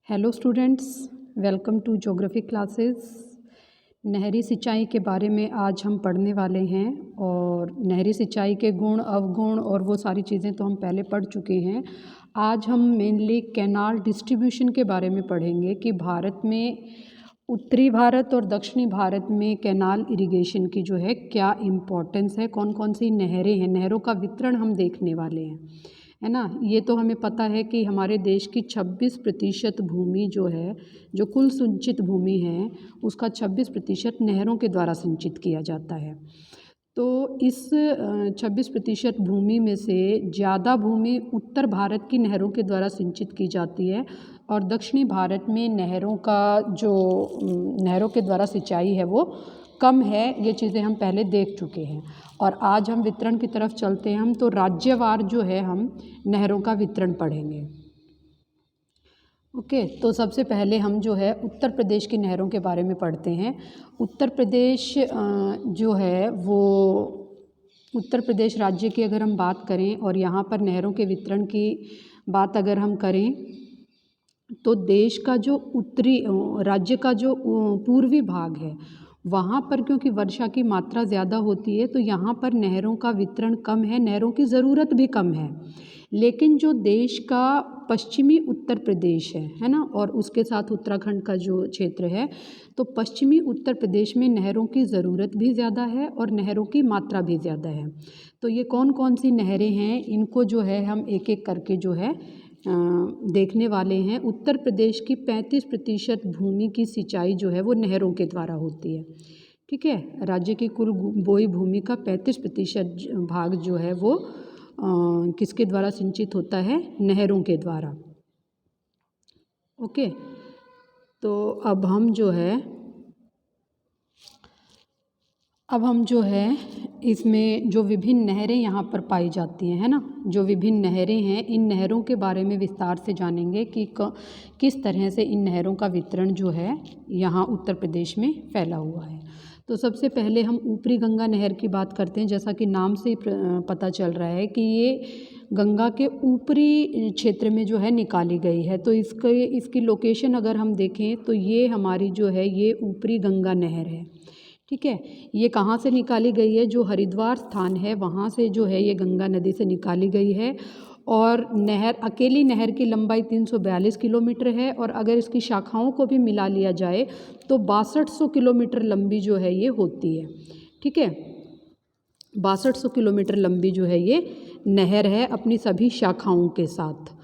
Hello students, welcome to geography classes. नहरी सिंचाई के बारे में आज हम पढ़ने वाले हैं और नहरी सिंचाई के गुण अवगुण और वो सारी चीज़ें तो हम पहले पढ़ चुके हैं। आज हम मेनली कैनाल डिस्ट्रीब्यूशन के बारे में पढ़ेंगे कि भारत में उत्तरी भारत और दक्षिणी भारत में कैनाल इरिगेशन की जो है क्या इम्पोर्टेंस है, कौन कौन सी नहरें हैं, नहरों का वितरण हम देखने वाले हैं, है ना। ये तो हमें पता है कि हमारे देश की 26% भूमि जो है, जो कुल सिंचित भूमि है, उसका 26% नहरों के द्वारा सिंचित किया जाता है। तो इस 26% भूमि में से ज़्यादा भूमि उत्तर भारत की नहरों के द्वारा सिंचित की जाती है और दक्षिणी भारत में नहरों के द्वारा सिंचाई है वो कम है। ये चीज़ें हम पहले देख चुके हैं और आज हम वितरण की तरफ चलते हैं। हम तो राज्यवार जो है हम नहरों का वितरण पढ़ेंगे। ओके, तो सबसे पहले हम जो है उत्तर प्रदेश की नहरों के बारे में पढ़ते हैं। उत्तर प्रदेश जो है वो उत्तर प्रदेश राज्य की अगर हम बात करें और यहाँ पर नहरों के वितरण की बात अगर हम करें तो देश का जो उत्तरी राज्य का जो पूर्वी भाग है वहाँ पर क्योंकि वर्षा की मात्रा ज़्यादा होती है तो यहाँ पर नहरों का वितरण कम है, नहरों की ज़रूरत भी कम है। लेकिन जो देश का पश्चिमी उत्तर प्रदेश है ना, और उसके साथ उत्तराखंड का जो क्षेत्र है, तो पश्चिमी उत्तर प्रदेश में नहरों की ज़रूरत भी ज़्यादा है और नहरों की मात्रा भी ज़्यादा है। तो ये कौन कौन सी नहरें हैं, इनको जो है हम एक एक करके जो है देखने वाले हैं। उत्तर प्रदेश की 35% भूमि की सिंचाई जो है वो नहरों के द्वारा होती है। ठीक है, राज्य की कुल बोई भूमि का 35% भाग जो है वो किसके द्वारा सिंचित होता है? नहरों के द्वारा। ओके, तो अब हम जो है इसमें जो विभिन्न नहरें यहाँ पर पाई जाती हैं, है ना, जो विभिन्न नहरें हैं, इन नहरों के बारे में विस्तार से जानेंगे कि किस तरह से इन नहरों का वितरण जो है यहाँ उत्तर प्रदेश में फैला हुआ है। तो सबसे पहले हम ऊपरी गंगा नहर की बात करते हैं। जैसा कि नाम से ही पता चल रहा है कि ये गंगा के ऊपरी क्षेत्र में जो है निकाली गई है। तो इसकी लोकेशन अगर हम देखें तो ये हमारी जो है ये ऊपरी गंगा नहर है। ठीक है, ये कहाँ से निकाली गई है? जो हरिद्वार स्थान है वहाँ से जो है ये गंगा नदी से निकाली गई है और अकेली नहर की लंबाई 342 किलोमीटर है और अगर इसकी शाखाओं को भी मिला लिया जाए तो 6200 किलोमीटर लंबी जो है ये होती है। ठीक है, 6200 किलोमीटर लंबी जो है ये नहर है अपनी सभी शाखाओं के साथ।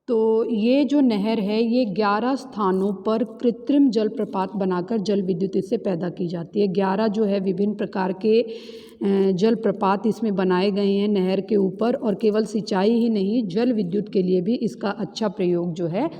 तो ये जो नहर है ये 11 स्थानों पर कृत्रिम जलप्रपात बनाकर जल विद्युत इससे पैदा की जाती है। 11 जो है विभिन्न प्रकार के जलप्रपात इसमें बनाए गए हैं नहर के ऊपर और केवल सिंचाई ही नहीं, जल विद्युत के लिए भी इसका अच्छा प्रयोग जो है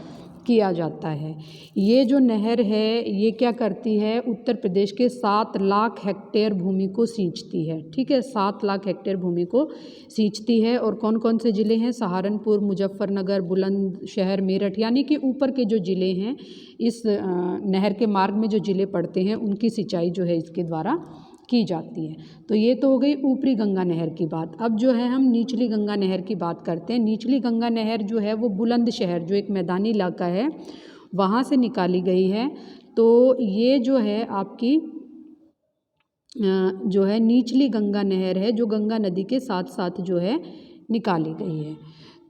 किया जाता है। ये जो नहर है ये क्या करती है? उत्तर प्रदेश के 7 लाख हेक्टेयर भूमि को सींचती है। ठीक है, 7 लाख हेक्टेयर भूमि को सींचती है और कौन कौन से ज़िले हैं? सहारनपुर, मुजफ्फरनगर, बुलंदशहर, मेरठ, यानी कि ऊपर के जो ज़िले हैं, इस नहर के मार्ग में जो ज़िले पड़ते हैं उनकी सिंचाई जो है इसके द्वारा की जाती है। तो ये तो हो गई ऊपरी गंगा नहर की बात। अब जो है हम निचली गंगा नहर की बात करते हैं। निचली गंगा नहर जो है वो बुलंदशहर, जो एक मैदानी इलाका है, वहाँ से निकाली गई है। तो ये जो है आपकी जो है निचली गंगा नहर है, जो गंगा नदी के साथ साथ जो है निकाली गई है।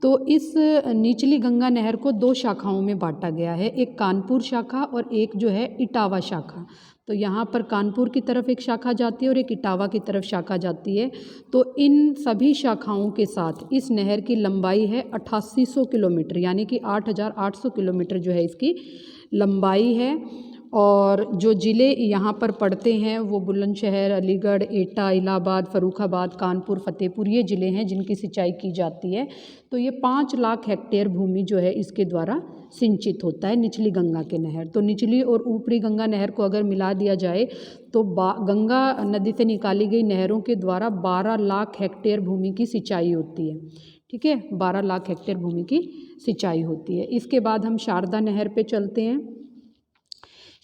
तो इस निचली गंगा नहर को 2 शाखाओं में बांटा गया है, एक कानपुर शाखा और एक जो है इटावा शाखा। तो यहाँ पर कानपुर की तरफ एक शाखा जाती है और एक इटावा की तरफ शाखा जाती है। तो इन सभी शाखाओं के साथ इस नहर की लंबाई है 8800 किलोमीटर, यानी कि 8800 किलोमीटर जो है इसकी लंबाई है। और जो ज़िले यहाँ पर पड़ते हैं वो बुलंदशहर, अलीगढ़, एटा, इलाहाबाद, फर्रुखाबाद, कानपुर, फतेहपुर, ये ज़िले हैं जिनकी सिंचाई की जाती है। तो ये 5 लाख हेक्टेयर भूमि जो है इसके द्वारा सिंचित होता है निचली गंगा के नहर। तो निचली और ऊपरी गंगा नहर को अगर मिला दिया जाए तो गंगा नदी से निकाली गई नहरों के द्वारा 12 लाख हेक्टेयर भूमि की सिंचाई होती है। ठीक है, 12 लाख हेक्टेयर भूमि की सिंचाई होती है। इसके बाद हम शारदा नहर पे चलते हैं।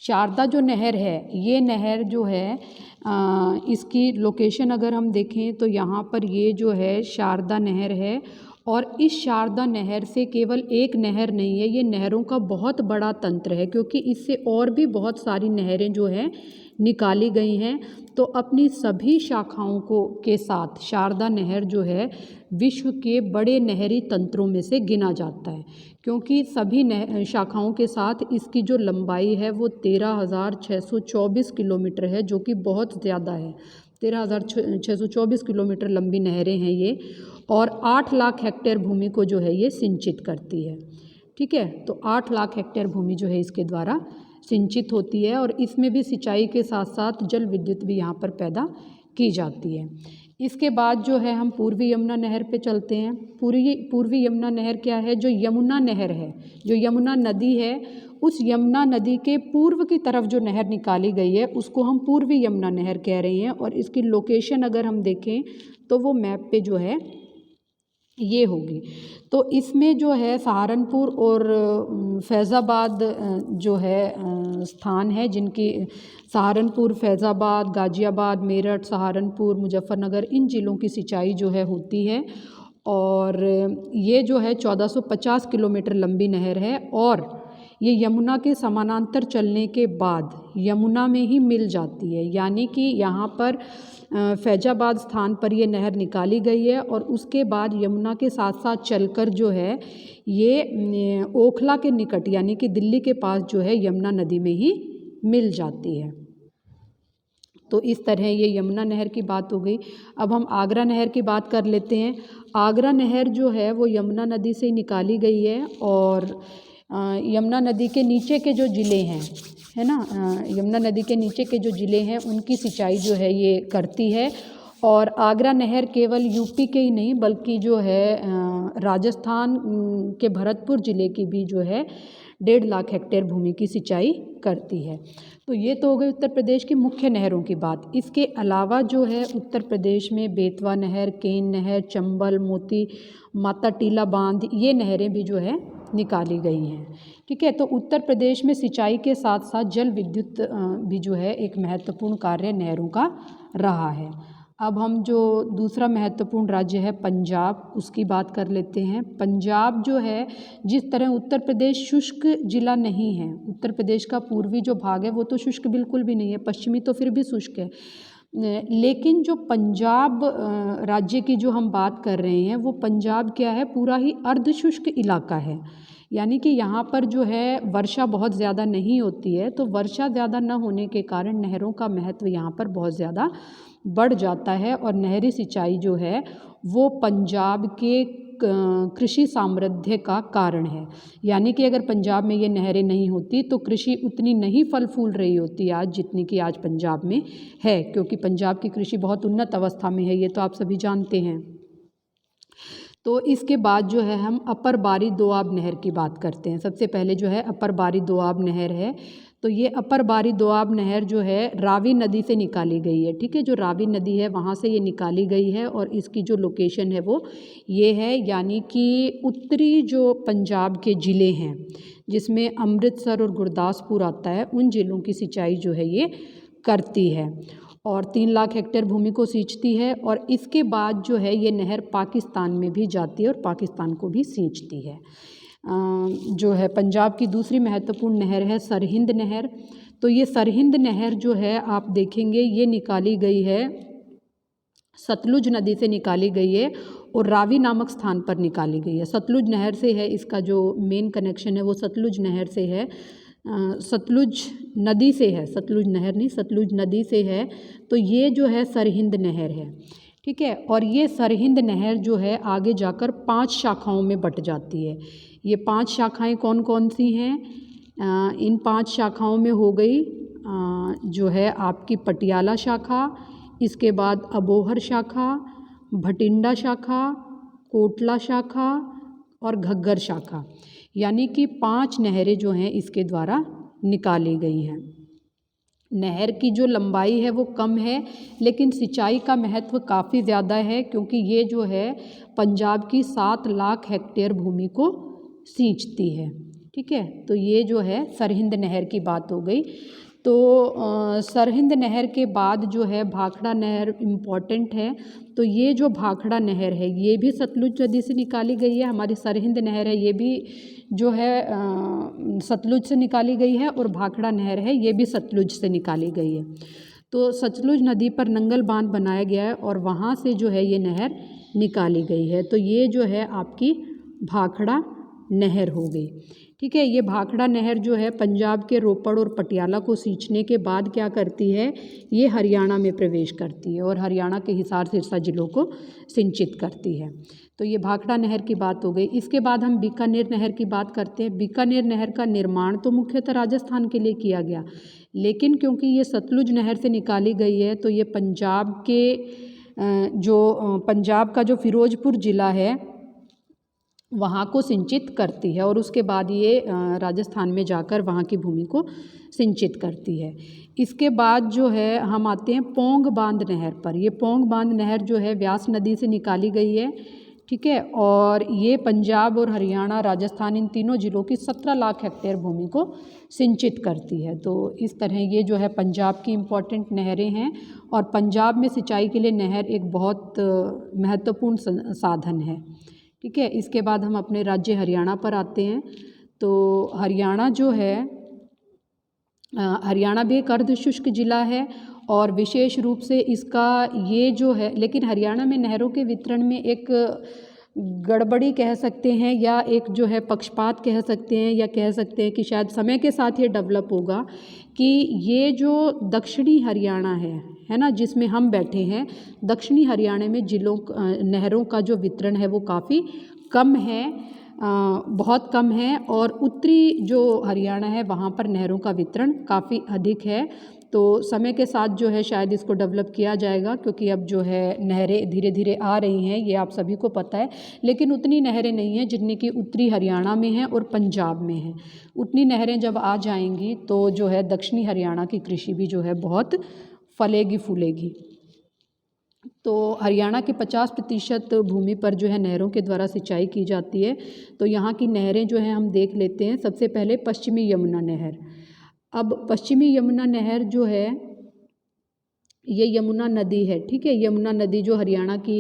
शारदा जो नहर है, ये नहर जो है इसकी लोकेशन अगर हम देखें तो यहाँ पर ये जो है शारदा नहर है और इस शारदा नहर से केवल एक नहर नहीं है, ये नहरों का बहुत बड़ा तंत्र है, क्योंकि इससे और भी बहुत सारी नहरें जो हैं निकाली गई हैं। तो अपनी सभी शाखाओं को के साथ शारदा नहर जो है विश्व के बड़े नहरी तंत्रों में से गिना जाता है, क्योंकि सभी शाखाओं के साथ इसकी जो लंबाई है वो 13,624 किलोमीटर है, जो कि बहुत ज़्यादा है। 13,624 किलोमीटर लंबी नहरें हैं ये, और 8 लाख हेक्टेयर भूमि को जो है ये सिंचित करती है। ठीक है, तो 8 लाख हेक्टेयर भूमि जो है इसके द्वारा सिंचित होती है, और इसमें भी सिंचाई के साथ साथ जल विद्युत भी यहाँ पर पैदा की जाती है। इसके बाद जो है हम पूर्वी यमुना नहर पे चलते हैं। पूर्वी यमुना नहर क्या है? जो यमुना नहर है, जो यमुना नदी है, उस यमुना नदी के पूर्व की तरफ जो नहर निकाली गई है उसको हम पूर्वी यमुना नहर कह रहे हैं। और इसकी लोकेशन अगर हम देखें तो वो मैप पे जो है ये होगी। तो इसमें जो है सहारनपुर और फैज़ाबाद जो है स्थान है, जिनकी सहारनपुर, फैज़ाबाद, गाज़ियाबाद, मेरठ, सहारनपुर, मुजफ्फ़रनगर, इन ज़िलों की सिंचाई जो है होती है। और ये जो है 1450 किलोमीटर लंबी नहर है, और ये यमुना के समानांतर चलने के बाद यमुना में ही मिल जाती है। यानी कि यहाँ पर फैज़ाबाद स्थान पर ये नहर निकाली गई है, और उसके बाद यमुना के साथ साथ चलकर जो है ये ओखला के निकट यानी कि दिल्ली के पास जो है यमुना नदी में ही मिल जाती है। तो इस तरह ये यमुना नहर की बात हो गई। अब हम आगरा नहर की बात कर लेते हैं। आगरा नहर जो है वो यमुना नदी से निकाली गई है, और यमुना नदी के नीचे के जो ज़िले हैं, है ना, यमुना नदी के नीचे के जो ज़िले हैं उनकी सिंचाई जो है ये करती है। और आगरा नहर केवल यूपी के ही नहीं बल्कि जो है राजस्थान के भरतपुर ज़िले की भी जो है 1.5 लाख हेक्टेयर भूमि की सिंचाई करती है। तो ये तो हो गई उत्तर प्रदेश की मुख्य नहरों की बात। इसके अलावा जो है उत्तर प्रदेश में बेतवा नहर, केन नहर, चंबल, मोती, माता टीला बांध, ये नहरें भी जो है निकाली गई हैं। ठीक है, तो उत्तर प्रदेश में सिंचाई के साथ साथ जल विद्युत भी जो है एक महत्वपूर्ण कार्य नहरों का रहा है। अब हम जो दूसरा महत्वपूर्ण राज्य है पंजाब, उसकी बात कर लेते हैं। पंजाब जो है, जिस तरह उत्तर प्रदेश शुष्क जिला नहीं है, उत्तर प्रदेश का पूर्वी जो भाग है वो तो शुष्क बिल्कुल भी नहीं है, पश्चिमी तो फिर भी शुष्क है, लेकिन जो पंजाब राज्य की जो हम बात कर रहे हैं वो पंजाब क्या है, पूरा ही अर्धशुष्क इलाका है। यानी कि यहाँ पर जो है वर्षा बहुत ज़्यादा नहीं होती है, तो वर्षा ज़्यादा न होने के कारण नहरों का महत्व यहाँ पर बहुत ज़्यादा बढ़ जाता है, और नहरी सिंचाई जो है वो पंजाब के कृषि सामर्थ्य का कारण है। यानी कि अगर पंजाब में ये नहरें नहीं होती तो कृषि उतनी नहीं फल फूल रही होती आज जितनी कि आज पंजाब में है, क्योंकि पंजाब की कृषि बहुत उन्नत अवस्था में है, ये तो आप सभी जानते हैं। तो इसके बाद जो है हम अपर बारी दोआब नहर की बात करते हैं। सबसे पहले जो है अपर बारी दोआब नहर है। तो ये अपर बारी दोआब नहर जो है रावी नदी से निकाली गई है। ठीक है, जो रावी नदी है वहाँ से ये निकाली गई है, और इसकी जो लोकेशन है वो ये है, यानी कि उत्तरी जो पंजाब के ज़िले हैं जिसमें अमृतसर और गुरदासपुर आता है, उन ज़िलों की सिंचाई जो है ये करती है, और 3 लाख हेक्टेयर भूमि को सींचती है। और इसके बाद जो है ये नहर पाकिस्तान में भी जाती है और पाकिस्तान को भी सींचती है। जो है पंजाब की दूसरी महत्वपूर्ण नहर है सरहिंद नहर। तो ये सरहिंद नहर जो है आप देखेंगे ये निकाली गई है, सतलुज नदी से निकाली गई है, और रावी नामक स्थान पर निकाली गई है। सतलुज नहर से है, इसका जो मेन कनेक्शन है वो सतलुज नहर से है, सतलुज नदी से है, सतलुज नहर नहीं, सतलुज नदी से है। तो ये जो है सरहिंद नहर है। ठीक है, और ये सरहिंद नहर जो है आगे जाकर 5 शाखाओं में बट जाती है। ये 5 शाखाएं कौन कौन सी हैं? इन 5 शाखाओं में हो गई जो है आपकी पटियाला शाखा, इसके बाद अबोहर शाखा, भटिंडा शाखा, कोटला शाखा और घग्गर शाखा। यानी कि 5 नहरें जो हैं इसके द्वारा निकाली गई हैं। नहर की जो लंबाई है वो कम है, लेकिन सिंचाई का महत्व काफ़ी ज़्यादा है, क्योंकि ये जो है पंजाब की 7 लाख हेक्टेयर भूमि को सींचती है। ठीक है, तो ये जो है सरहिंद नहर की बात हो गई। तो सरहिंद नहर के बाद जो है भाखड़ा नहर इम्पॉर्टेंट है। तो ये जो भाखड़ा नहर है ये भी सतलुज नदी से निकाली गई है। हमारी सरहिंद नहर है ये भी जो है सतलुज से निकाली गई है, और भाखड़ा नहर है ये भी सतलुज से निकाली गई है। तो सतलुज नदी पर नंगल बांध बनाया गया है और वहाँ से जो है ये नहर निकाली गई है। तो ये जो है आपकी भाखड़ा नहर हो गई। ठीक है, ये भाखड़ा नहर जो है पंजाब के रोपड़ और पटियाला को सींचने के बाद क्या करती है, ये हरियाणा में प्रवेश करती है और हरियाणा के हिसार सिरसा जिलों को सिंचित करती है। तो ये भाखड़ा नहर की बात हो गई। इसके बाद हम बीकानेर नहर की बात करते हैं। बीकानेर नहर का निर्माण तो मुख्यतः राजस्थान के लिए किया गया, लेकिन क्योंकि ये सतलुज नहर से निकाली गई है तो ये पंजाब का जो फिरोजपुर ज़िला है वहाँ को सिंचित करती है, और उसके बाद ये राजस्थान में जाकर वहाँ की भूमि को सिंचित करती है। इसके बाद जो है हम आते हैं पोंग बांध नहर पर। ये पोंग बांध नहर जो है व्यास नदी से निकाली गई है। ठीक है, और ये पंजाब और हरियाणा, राजस्थान इन तीनों जिलों की 17 लाख हेक्टेयर भूमि को सिंचित करती है। तो इस तरह ये जो है पंजाब की इम्पोर्टेंट नहरें हैं, और पंजाब में सिंचाई के लिए नहर एक बहुत महत्वपूर्ण साधन है। ठीक है, इसके बाद हम अपने राज्य हरियाणा पर आते हैं। तो हरियाणा जो है हरियाणा भी एक अर्ध शुष्क जिला है, और विशेष रूप से इसका ये जो है, लेकिन हरियाणा में नहरों के वितरण में एक गड़बड़ी कह सकते हैं, या एक जो है पक्षपात कह सकते हैं, या कह सकते हैं कि शायद समय के साथ ये डेवलप होगा कि ये जो दक्षिणी हरियाणा है ना, जिसमें हम बैठे हैं, दक्षिणी हरियाणा में जिलों नहरों का जो वितरण है वो काफ़ी कम है, बहुत कम है, और उत्तरी जो हरियाणा है वहाँ पर नहरों का वितरण काफ़ी अधिक है। तो समय के साथ जो है शायद इसको डेवलप किया जाएगा, क्योंकि अब जो है नहरें धीरे धीरे आ रही हैं, ये आप सभी को पता है, लेकिन उतनी नहरें नहीं हैं जितनी कि उत्तरी हरियाणा में हैं और पंजाब में हैं। उतनी नहरें जब आ जाएंगी तो जो है दक्षिणी हरियाणा की कृषि भी जो है बहुत फलेगी फूलेगी। तो हरियाणा के 50% भूमि पर जो है नहरों के द्वारा सिंचाई की जाती है। तो यहाँ की नहरें जो हैं हम देख लेते हैं। सबसे पहले पश्चिमी यमुना नहर। अब पश्चिमी यमुना नहर जो है ये यमुना नदी है। ठीक है, यमुना नदी जो हरियाणा की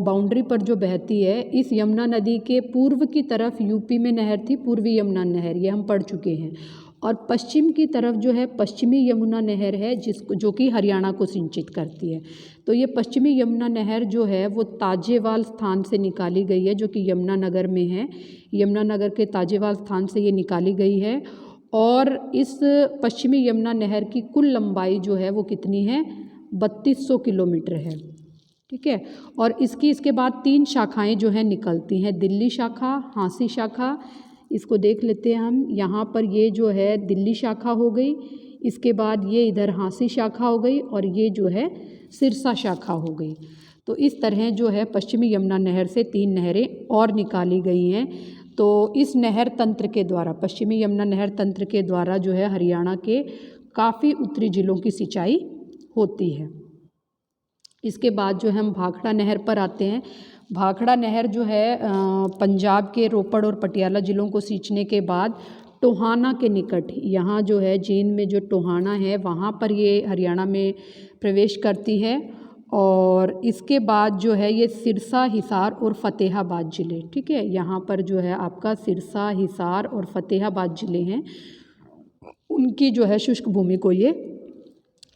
बाउंड्री पर जो बहती है, इस यमुना नदी के पूर्व की तरफ यूपी में नहर थी, पूर्वी यमुना नहर, ये हम पढ़ चुके हैं। और पश्चिम की तरफ जो है पश्चिमी यमुना नहर है, जो कि हरियाणा को सिंचित करती है। तो ये पश्चिमी यमुना नहर जो है वो ताजेवाल स्थान से निकाली गई है, जो कि यमुनानगर में है। यमुनानगर के ताजेवाल स्थान से ये निकाली गई है, और इस पश्चिमी यमुना नहर की कुल लंबाई जो है वो कितनी है, 3200 किलोमीटर है। ठीक है, और इसके बाद 3 शाखाएं जो है निकलती हैं, दिल्ली शाखा, हाँसी शाखा। इसको देख लेते हैं हम। यहाँ पर ये जो है दिल्ली शाखा हो गई, इसके बाद ये इधर हाँसी शाखा हो गई, और ये जो है सिरसा शाखा हो गई। तो इस तरह जो है पश्चिमी यमुना नहर से 3 नहरें और निकाली गई हैं। तो इस नहर तंत्र के द्वारा, पश्चिमी यमुना नहर तंत्र के द्वारा जो है हरियाणा के काफ़ी उत्तरी जिलों की सिंचाई होती है। इसके बाद जो है हम भाखड़ा नहर पर आते हैं। भाखड़ा नहर जो है पंजाब के रोपड़ और पटियाला जिलों को सींचने के बाद टोहाना के निकट, यहाँ जो है जींद में जो टोहाना है वहाँ पर ये हरियाणा में प्रवेश करती है। और इसके बाद जो है ये सिरसा, हिसार और फ़तेहाबाद ज़िले, ठीक है, यहाँ पर जो है आपका सिरसा, हिसार और फ़तेहाबाद ज़िले हैं, उनकी जो है शुष्क भूमि को ये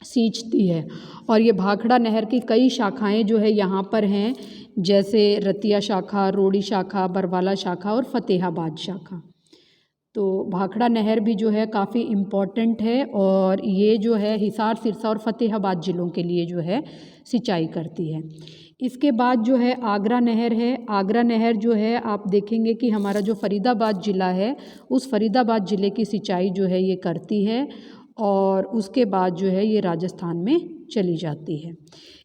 सींचती है। और ये भाखड़ा नहर की कई शाखाएं जो है यहाँ पर हैं, जैसे रतिया शाखा, रोड़ी शाखा, बरवाला शाखा और फ़तेहाबाद शाखा। तो भाखड़ा नहर भी जो है काफ़ी इम्पॉर्टेंट है, और ये जो है हिसार, सिरसा और फ़तेहाबाद ज़िलों के लिए जो है सिंचाई करती है। इसके बाद जो है आगरा नहर है। आगरा नहर जो है आप देखेंगे कि हमारा जो फरीदाबाद ज़िला है, उस फरीदाबाद ज़िले की सिंचाई जो है ये करती है, और उसके बाद जो है ये राजस्थान में चली जाती है।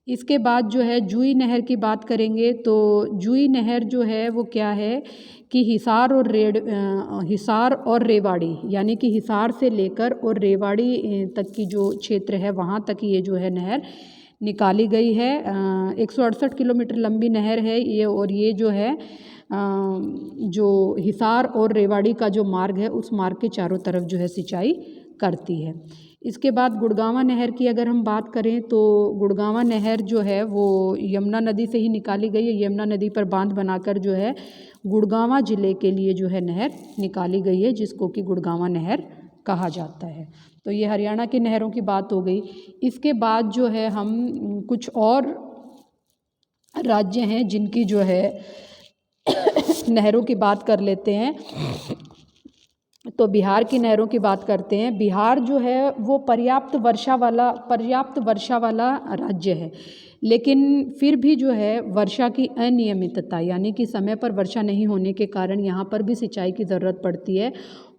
इसके बाद जो है जूही नहर की बात करेंगे। तो जूही नहर जो है वो क्या है कि हिसार और रेवाड़ी, यानी कि हिसार से लेकर और रेवाड़ी तक की जो क्षेत्र है वहाँ तक ये जो है नहर निकाली गई है। 168 किलोमीटर लंबी नहर है ये, और ये जो है जो हिसार और रेवाड़ी का जो मार्ग है उस मार्ग के चारों तरफ जो है सिंचाई करती है। इसके बाद गुड़गांवा नहर की अगर हम बात करें तो गुड़गांवा नहर जो है वो यमुना नदी से ही निकाली गई है। यमुना नदी पर बांध बनाकर जो है गुड़गांवा ज़िले के लिए जो है नहर निकाली गई है, जिसको कि गुड़गांवा नहर कहा जाता है। तो ये हरियाणा की नहरों की बात हो गई। इसके बाद जो है हम कुछ और राज्य हैं जिनकी जो है नहरों की बात कर लेते हैं। तो बिहार की नहरों की बात करते हैं। बिहार जो है वो पर्याप्त वर्षा वाला राज्य है, लेकिन फिर भी जो है वर्षा की अनियमितता यानी कि समय पर वर्षा नहीं होने के कारण यहाँ पर भी सिंचाई की ज़रूरत पड़ती है।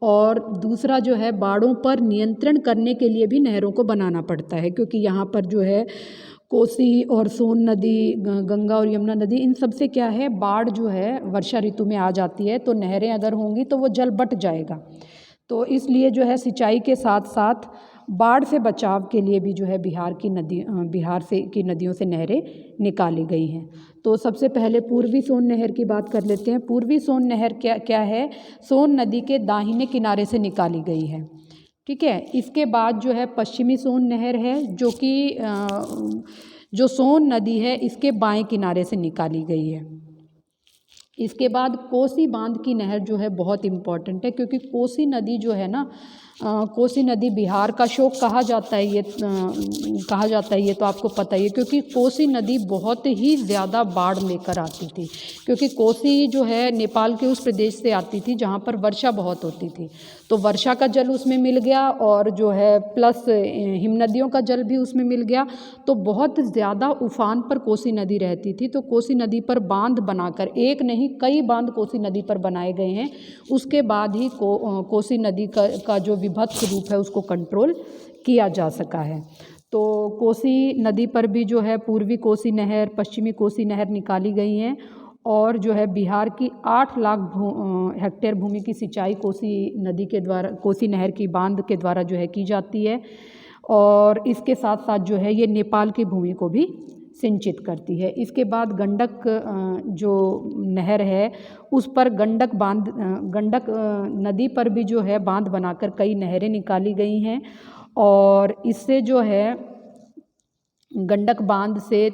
और दूसरा जो है बाढ़ों पर नियंत्रण करने के लिए भी नहरों को बनाना पड़ता है, क्योंकि यहाँ पर जो है कोसी और सोन नदी, गंगा और यमुना नदी, इन सब से क्या है बाढ़ जो है वर्षा ऋतु में आ जाती है। तो नहरें अगर होंगी तो वो जल बट जाएगा। तो इसलिए जो है सिंचाई के साथ साथ बाढ़ से बचाव के लिए भी जो है बिहार की नदियों से नहरें निकाली गई हैं। तो सबसे पहले पूर्वी सोन नहर की बात कर लेते हैं। पूर्वी सोन नहर क्या है, सोन नदी के दाहिने किनारे से निकाली गई है, ठीक है। इसके बाद जो है पश्चिमी सोन नहर है, जो कि जो सोन नदी है इसके बाएं किनारे से निकाली गई है। इसके बाद कोसी बांध की नहर जो है बहुत इम्पॉर्टेंट है, क्योंकि कोसी नदी जो है ना, कोसी नदी बिहार का शोक कहा जाता है। ये तो आपको पता ही है, क्योंकि कोसी नदी बहुत ही ज़्यादा बाढ़ लेकर आती थी। क्योंकि कोसी जो है नेपाल के उस प्रदेश से आती थी जहाँ पर वर्षा बहुत होती थी। तो वर्षा का जल उसमें मिल गया और जो है प्लस हिम नदियों का जल भी उसमें मिल गया। तो बहुत ज़्यादा उफान पर कोसी नदी रहती थी। तो कोसी नदी पर बांध बनाकर, एक नहीं कई बांध कोसी नदी पर बनाए गए हैं। उसके बाद ही कोसी नदी का जो विभत्स रूप है उसको कंट्रोल किया जा सका है। तो कोसी नदी पर भी जो है पूर्वी कोसी नहर, पश्चिमी कोसी नहर निकाली गई हैं। और जो है बिहार की 8 लाख हेक्टेयर भूमि की सिंचाई कोसी नहर की बांध के द्वारा जो है की जाती है। और इसके साथ साथ जो है ये नेपाल की भूमि को भी सिंचित करती है। इसके बाद गंडक जो नहर है उस पर गंडक नदी पर भी जो है बांध बनाकर कई नहरें निकाली गई हैं। और इससे जो है गंडक बांध से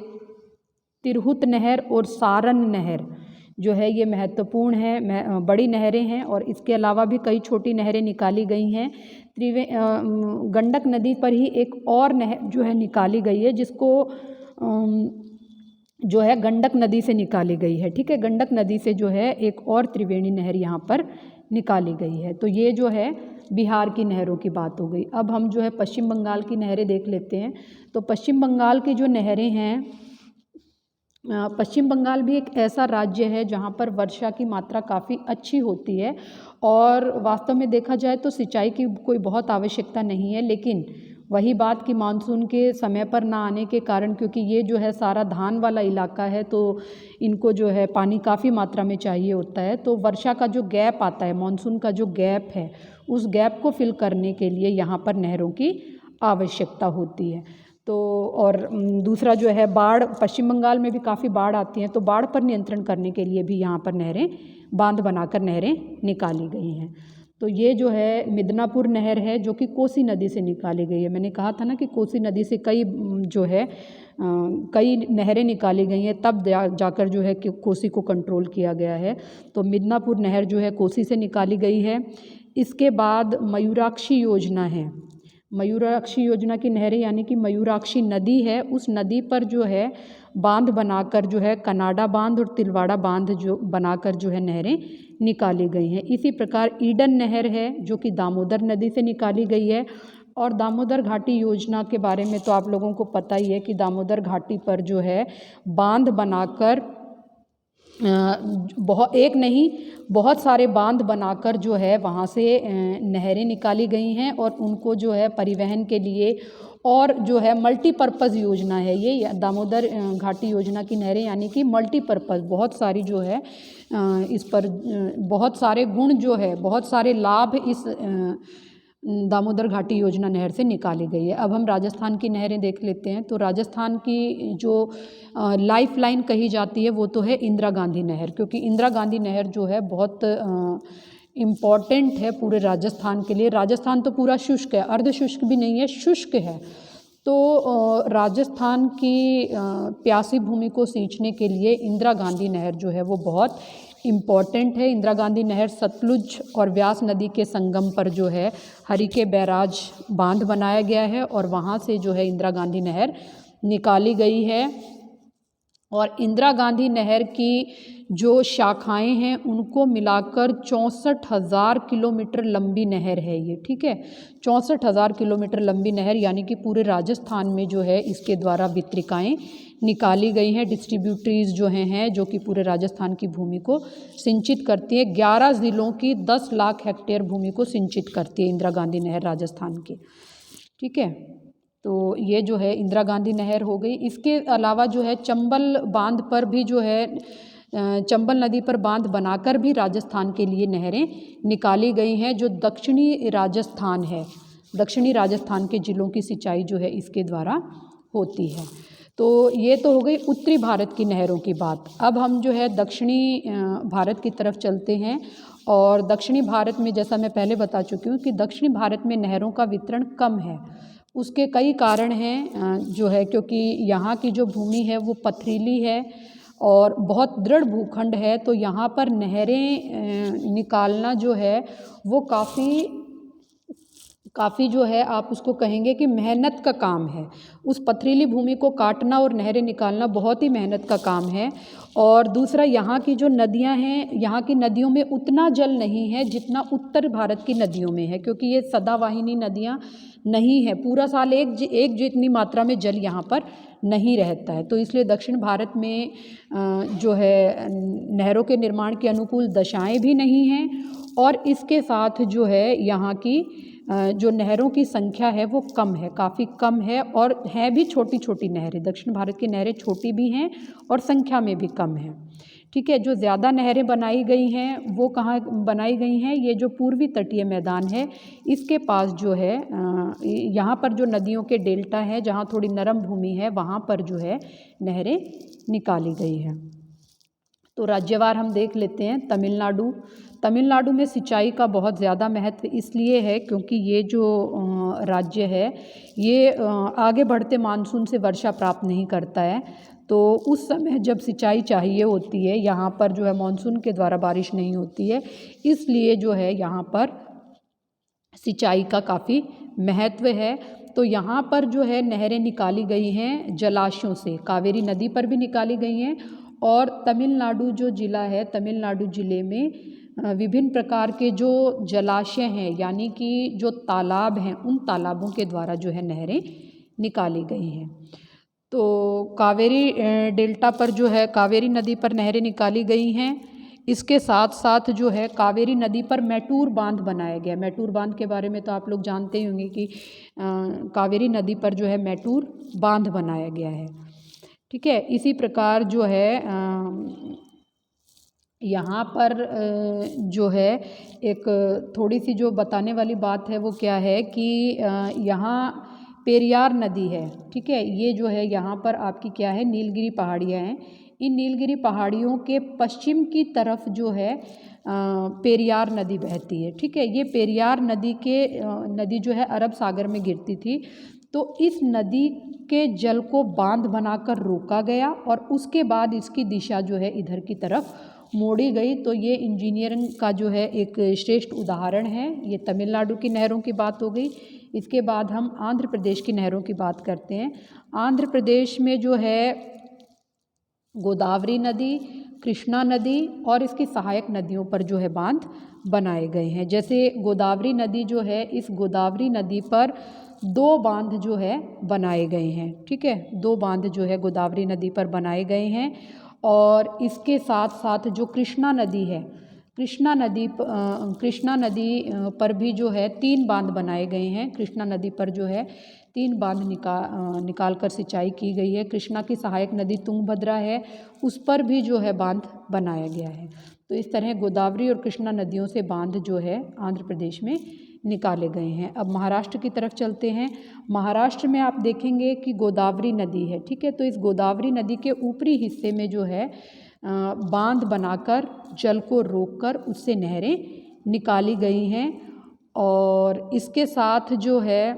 तिरहुत नहर और सारण नहर जो है ये महत्वपूर्ण है, बड़ी नहरें हैं। और इसके अलावा भी कई छोटी नहरें निकाली गई हैं। गंडक नदी पर ही एक और नहर जो है निकाली गई है, जिसको जो है गंडक नदी से निकाली गई है, ठीक है। गंडक नदी से जो है एक और त्रिवेणी नहर यहाँ पर निकाली गई है। तो ये जो है बिहार की नहरों की बात हो गई। अब हम जो है पश्चिम बंगाल की नहरें देख लेते हैं। तो पश्चिम बंगाल की जो नहरें हैं, पश्चिम बंगाल भी एक ऐसा राज्य है जहाँ पर वर्षा की मात्रा काफ़ी अच्छी होती है। और वास्तव में देखा जाए तो सिंचाई की कोई बहुत आवश्यकता नहीं है, लेकिन वही बात कि मानसून के समय पर ना आने के कारण, क्योंकि ये जो है सारा धान वाला इलाका है, तो इनको जो है पानी काफ़ी मात्रा में चाहिए होता है। तो वर्षा का जो गैप आता है, मानसून का जो गैप है, उस गैप को फिल करने के लिए यहाँ पर नहरों की आवश्यकता होती है। तो और दूसरा जो है बाढ़, पश्चिम बंगाल में भी काफ़ी बाढ़ आती हैं। तो बाढ़ पर नियंत्रण करने के लिए भी यहाँ पर बांध बनाकर नहरें निकाली गई हैं। तो ये जो है मिदनापुर नहर है, जो कि कोसी नदी से निकाली गई है। मैंने कहा था ना कि कोसी नदी से कई नहरें निकाली गई हैं, तब जाकर जो है कि कोसी को कंट्रोल किया गया है। तो मिदनापुर नहर जो है कोसी से निकाली गई है। इसके बाद मयूराक्षी योजना है। मयूराक्षी योजना की नहरें यानी कि मयूराक्षी नदी है, उस नदी पर जो है बांध बनाकर जो है कनाडा बांध और तिलवाड़ा बांध जो बनाकर जो है नहरें निकाली गई हैं। इसी प्रकार ईडन नहर है, जो कि दामोदर नदी से निकाली गई है। और दामोदर घाटी योजना के बारे में तो आप लोगों को पता ही है कि दामोदर घाटी पर जो है बांध बनाकर बहुत सारे बांध बनाकर जो है वहाँ से नहरें निकाली गई हैं। और उनको जो है परिवहन के लिए, और जो है मल्टीपर्पज़ योजना है ये दामोदर घाटी योजना की नहरें, यानी कि मल्टीपर्पज़, बहुत सारी जो है इस पर बहुत सारे गुण जो है, बहुत सारे लाभ इस दामोदर घाटी योजना नहर से निकाली गई है। अब हम राजस्थान की नहरें देख लेते हैं। तो राजस्थान की जो लाइफ लाइन कही जाती है वो तो है इंदिरा गांधी नहर, क्योंकि इंदिरा गांधी नहर जो है बहुत इम्पॉर्टेंट है पूरे राजस्थान के लिए। राजस्थान तो पूरा शुष्क है, अर्ध शुष्क भी नहीं है, शुष्क है। तो राजस्थान की प्यासी भूमि को सींचने के लिए इंदिरा गांधी नहर जो है वो बहुत इम्पॉर्टेंट है। इंदिरा गांधी नहर सतलुज और व्यास नदी के संगम पर जो है हरिके बैराज बांध बनाया गया है और वहाँ से जो है इंदिरा गांधी नहर निकाली गई है। और इंदिरा गांधी नहर की जो शाखाएं हैं उनको मिलाकर 64,000 किलोमीटर लंबी नहर है ये, ठीक है। 64,000 किलोमीटर लंबी नहर, यानी कि पूरे राजस्थान में जो है इसके द्वारा वितरिकाएँ निकाली गई हैं। डिस्ट्रीब्यूटरीज जो हैं जो कि पूरे राजस्थान की भूमि को सिंचित करती है। 11 ज़िलों की 10 लाख हेक्टेयर भूमि को सिंचित करती है इंदिरा गांधी नहर राजस्थान की, ठीक है। तो ये जो है इंदिरा गांधी नहर हो गई। इसके अलावा जो है चंबल बांध पर भी जो है चंबल नदी पर बांध बनाकर भी राजस्थान के लिए नहरें निकाली गई हैं। जो दक्षिणी राजस्थान है, दक्षिणी राजस्थान के ज़िलों की सिंचाई जो है इसके द्वारा होती है। तो ये तो हो गई उत्तरी भारत की नहरों की बात। अब हम जो है दक्षिणी भारत की तरफ चलते हैं। और दक्षिणी भारत में, जैसा मैं पहले बता चुकी हूँ कि दक्षिणी भारत में नहरों का वितरण कम है। उसके कई कारण हैं जो है, क्योंकि यहाँ की जो भूमि है वो पथरीली है और बहुत दृढ़ भूखंड है। तो यहाँ पर नहरें निकालना जो है वो काफ़ी जो है आप उसको कहेंगे कि मेहनत का काम है। उस पथरीली भूमि को काटना और नहरें निकालना बहुत ही मेहनत का काम है। और दूसरा, यहाँ की जो नदियाँ हैं, यहाँ की नदियों में उतना जल नहीं है जितना उत्तर भारत की नदियों में है, क्योंकि ये सदावाहिनी नदियाँ नहीं है। पूरा साल एक जितनी मात्रा में जल यहाँ पर नहीं रहता है। तो इसलिए दक्षिण भारत में जो है नहरों के निर्माण के अनुकूल दशाएं भी नहीं हैं। और इसके साथ जो है यहाँ की जो नहरों की संख्या है वो कम है, काफ़ी कम है। और हैं भी छोटी छोटी नहरें, दक्षिण भारत की नहरें छोटी भी हैं और संख्या में भी कम है, ठीक है। जो ज़्यादा नहरें बनाई गई हैं वो कहाँ बनाई गई हैं, ये जो पूर्वी तटीय मैदान है इसके पास जो है यहाँ पर जो नदियों के डेल्टा है, जहाँ थोड़ी नरम भूमि है, वहाँ पर जो है नहरें निकाली गई हैं। तो राज्यवार हम देख लेते हैं। तमिलनाडु में सिंचाई का बहुत ज़्यादा महत्व इसलिए है क्योंकि ये जो राज्य है ये आगे बढ़ते मानसून से वर्षा प्राप्त नहीं करता है। तो उस समय जब सिंचाई चाहिए होती है, यहाँ पर जो है मानसून के द्वारा बारिश नहीं होती है, इसलिए जो है यहाँ पर सिंचाई का काफ़ी महत्व है। तो यहाँ पर जो है नहरें निकाली गई हैं जलाशयों से, कावेरी नदी पर भी निकाली गई हैं। और तमिलनाडु जो ज़िला है, तमिलनाडु ज़िले में विभिन्न प्रकार के जो जलाशय हैं, यानी कि जो तालाब हैं, उन तालाबों के द्वारा जो है नहरें निकाली गई हैं। तो कावेरी डेल्टा पर जो है कावेरी नदी पर नहरें निकाली गई हैं। इसके साथ साथ जो है कावेरी नदी पर मैटूर बांध बनाया गया। मैटूर बांध के बारे में तो आप लोग जानते ही होंगे कि कावेरी नदी पर जो है मैटूर बांध बनाया गया है, ठीक है। इसी प्रकार जो है यहाँ पर जो है एक थोड़ी सी जो बताने वाली बात है वो क्या है कि यहाँ पेरियार नदी है, ठीक है। ये जो है यहाँ पर आपकी क्या है, नीलगिरी पहाड़ियाँ हैं। इन नीलगिरी पहाड़ियों के पश्चिम की तरफ जो है पेरियार नदी बहती है, ठीक है। ये पेरियार नदी जो है अरब सागर में गिरती थी। तो इस नदी के जल को बांध बनाकर रोका गया और उसके बाद इसकी दिशा जो है इधर की तरफ मोड़ी गई। तो ये इंजीनियरिंग का जो है एक श्रेष्ठ उदाहरण है। ये तमिलनाडु की नहरों की बात हो गई। इसके बाद हम आंध्र प्रदेश की नहरों की बात करते हैं। आंध्र प्रदेश में जो है गोदावरी नदी, कृष्णा नदी और इसकी सहायक नदियों पर जो है बांध बनाए गए हैं। जैसे गोदावरी नदी जो है, इस गोदावरी नदी पर 2 बांध जो है बनाए गए हैं, ठीक है। 2 बांध जो है गोदावरी नदी पर बनाए गए हैं। और इसके साथ साथ जो कृष्णा नदी है, कृष्णा नदी पर भी जो है 3 बांध बनाए गए हैं। कृष्णा नदी पर जो है 3 बांध निकाल कर सिंचाई की गई है। कृष्णा की सहायक नदी तुंगभद्रा है, उस पर भी जो है बांध बनाया गया है। तो इस तरह गोदावरी और कृष्णा नदियों से बांध जो है आंध्र प्रदेश में निकाले गए हैं। अब महाराष्ट्र की तरफ चलते हैं। महाराष्ट्र में आप देखेंगे कि गोदावरी नदी है, ठीक है। तो इस गोदावरी नदी के ऊपरी हिस्से में जो है बांध बनाकर जल को रोककर उससे नहरें निकाली गई हैं। और इसके साथ जो है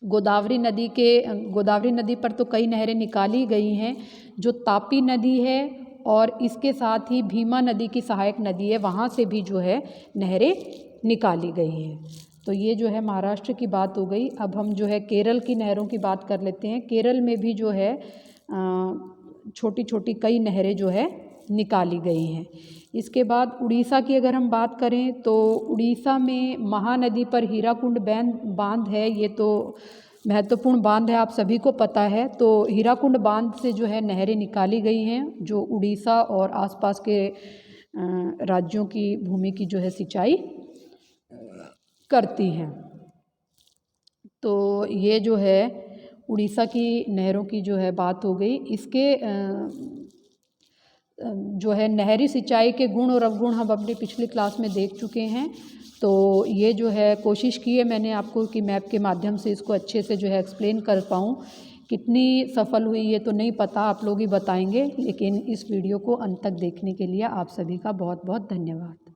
गोदावरी नदी पर तो कई नहरें निकाली गई हैं। जो तापी नदी है और इसके साथ ही भीमा नदी की सहायक नदी है, वहाँ से भी जो है नहरें निकाली गई हैं। तो ये जो है महाराष्ट्र की बात हो गई। अब हम जो है केरल की नहरों की बात कर लेते हैं। केरल में भी जो है छोटी छोटी कई नहरें जो है निकाली गई हैं। इसके बाद उड़ीसा की अगर हम बात करें तो उड़ीसा में महानदी पर हीराकुंड बांध है। ये तो महत्वपूर्ण बांध है, आप सभी को पता है। तो हीराकुंड बांध से जो है नहरें निकाली गई हैं जो उड़ीसा और आसपास के राज्यों की भूमि की जो है सिंचाई करती हैं। तो ये जो है उड़ीसा की नहरों की जो है बात हो गई। इसके जो है नहरी सिंचाई के गुण और अवगुण हम अपनी पिछली क्लास में देख चुके हैं। तो ये जो है कोशिश की है मैंने आपको कि मैप के माध्यम से इसको अच्छे से जो है एक्सप्लेन कर पाऊँ। कितनी सफल हुई ये तो नहीं पता, आप लोग ही बताएंगे, लेकिन इस वीडियो को अंत तक देखने के लिए आप सभी का बहुत बहुत धन्यवाद।